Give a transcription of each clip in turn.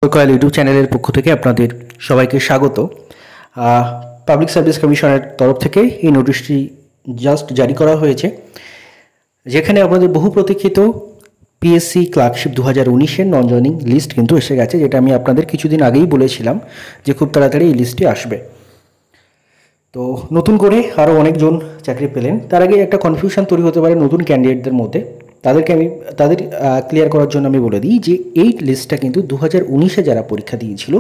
Coil YouTube চ্যানেলের পক্ষ থেকে আপনাদের সবাইকে স্বাগত। পাবলিক সার্ভিস কমিশনের তরফ থেকে এই নোটিশটি জাস্ট জারি করা হয়েছে, যেখানে আপনাদের বহু প্রতীক্ষিত পিএসসি ক্লার্কশিপ 2019-এর নন জয়নিং লিস্ট কিন্তু এসে গেছে, যেটা আমি আপনাদের কিছুদিন আগেই বলেছিলাম যে খুব তাড়াতাড়ি এই লিস্টটি আসবে। তো নতুন করে আরও অনেকজন চাকরি পেলেন। তার আগে একটা কনফিউশন তৈরি হতে পারে নতুন ক্যান্ডিডেটদের মধ্যে, তাদের ক্লিয়ার করার জন্য আমি বলে দিই যে এই লিস্টটা কিন্তু 2019-এ যারা পরীক্ষা দিয়েছিল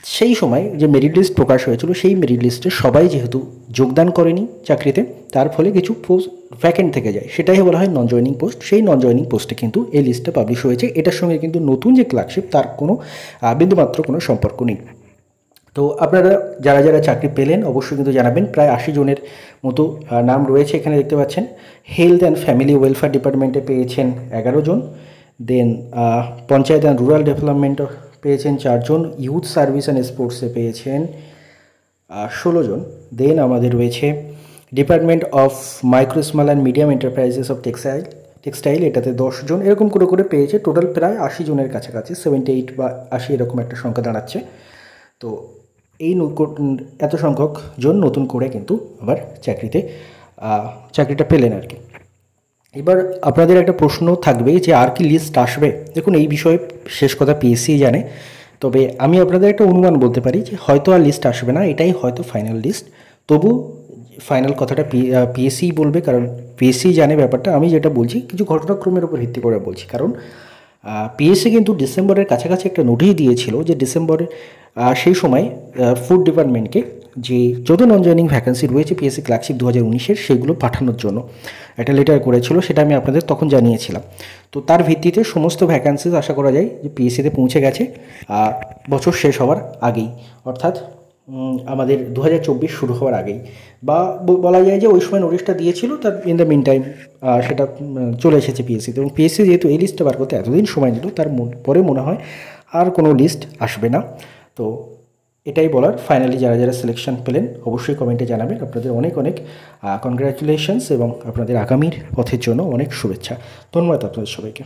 সেই সময় যে মেরিট লিস্ট প্রকাশ হয়েছিল, সেই মেরিট লিস্টে সবাই যেহেতু যোগদান করেনি চাকরিতে, তার ফলে কিছু পোস্ট ভ্যাকেন্ট থেকে যায়, সেটাই বলা হয় নন জয়নিং পোস্ট। সেই নন জয়নিং পোস্টে কিন্তু এই লিস্টটা পাবলিশ হয়েছে। এটার সঙ্গে কিন্তু নতুন যে ক্লার্কশিপ তার কোনো বিন্দুমাত্র কোনো সম্পর্ক নেই। তো আপনারা যারা যারা চাকরি পেলেন অবশ্যই কিন্তু জানাবেন। প্রায় 80 জনের মতো নাম রয়েছে এখানে, দেখতে পাচ্ছেন। হেলথ অ্যান্ড ফ্যামিলি ওয়েলফেয়ার ডিপার্টমেন্টে পেয়েছেন 11 জন, দেন পঞ্চায়েত অ্যান্ড রুরাল ডেভেলপমেন্ট পেয়েছেন 4 জন, ইউথ সার্ভিস অ্যান্ড স্পোর্টসে পেয়েছেন 16 জন, দেন আমাদের রয়েছে department of micro small and medium enterprises of textile, এটাতে 10 জন, এরকম করে পেয়েছে। টোটাল প্রায় 80 জনের কাছাকাছি, 78 বা 80 এরকম একটা সংখ্যা দাঁড়াচ্ছে। তো এই এত সংখ্যক জন নতুন করে কিন্তু আবার চাকরিটা পেলেন আর কি। এবার আপনাদের একটা প্রশ্ন থাকবে যে আর কি লিস্ট আসবে। দেখুন, এই বিষয়ে শেষ কথা পিএসসি জানে, তবে আমি আপনাদের একটা অনুমান বলতে পারি যে হয়তো আর লিস্ট আসবে না, এটাই হয়তো ফাইনাল লিস্ট। তবু ফাইনাল কথাটা পিএসসি বলবে, কারণ পিএসসি জানে ব্যাপারটা। আমি যেটা বলছি কিছু ঘটনাক্রমের উপর ভিত্তি করে বলছি, কারণ পিএসসি কিন্তু ডিসেম্বরের কাছাকাছি একটা নোটিশ দিয়েছিল যে ডিসেম্বরে সেই সময় ফুড ডিপার্টমেন্টকে যে যত নন জয়নিং ভ্যাকেন্সি রয়েছে পিএসসি ক্লার্কশিপ 2019-এর সেগুলো পাঠানোর জন্য একটা লেটার করেছিল, সেটা আমি আপনাদের তখন জানিয়েছিলাম। তো তার ভিত্তিতে সমস্ত ভ্যাকেন্সিজ আশা করা যায় যে পিএসসিতে পৌঁছে গেছে বছর শেষ হওয়ার আগেই, অর্থাৎ আমাদের 2024 শুরু হওয়ার আগেই, বা বলা যায় যে ওই সময় নোটিশটা দিয়েছিল, তার ইন দ্য মিন টাইম সেটা চলে এসেছে পিএসসিতে। এবং পিএসসি যেহেতু এই লিস্টটা বার করতে এতদিন সময় নিল, তার পরে মনে হয় আর কোনো লিস্ট আসবে না। তো এটাই বলার। ফাইনালি যারা যারা সিলেকশন পেলেন অবশ্যই কমেন্টে জানাবেন। আপনাদের অনেক অনেক কনগ্র্যাচুলেশনস এবং আপনাদের আগামীর পথের জন্য অনেক শুভেচ্ছা। ধন্যবাদ আপনাদের সবাইকে।